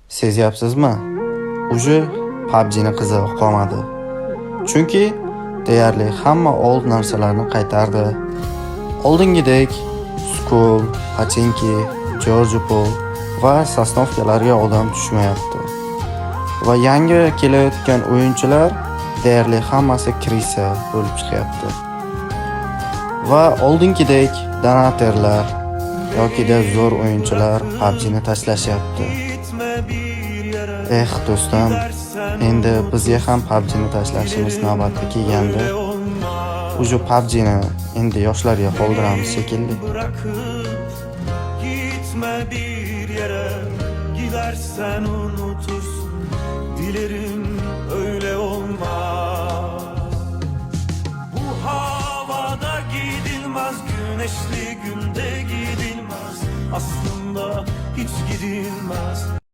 Sezyapsizmi? Uje PUBG'ni qizig'i qolmadi. Chunki deyarli hamma old narsalarni qaytardi. Oldingidek Skull, Pachinki, George Pool va sosnovkalarga odam tushmayapti. Va yangi kelayotgan o'yinchilar deyarli hammasi Krisa bo'lib chiqyapti. Va oldingidek donatorlar yoki zo'r o'yinchilar PUBG'ni tashlashyapti. Do'stim, endi bizga ham PUBG'ni tashlashimiz navbati kelganda, uje PUBG'ni endi yoshlarga qoldiramiz shekilli. Gitme bir yere, gidersen unutursun. Dilerim öyle olmaz. Bu havada gidilmez, güneşli günde gidilmez. Aslında hiç gidilmez.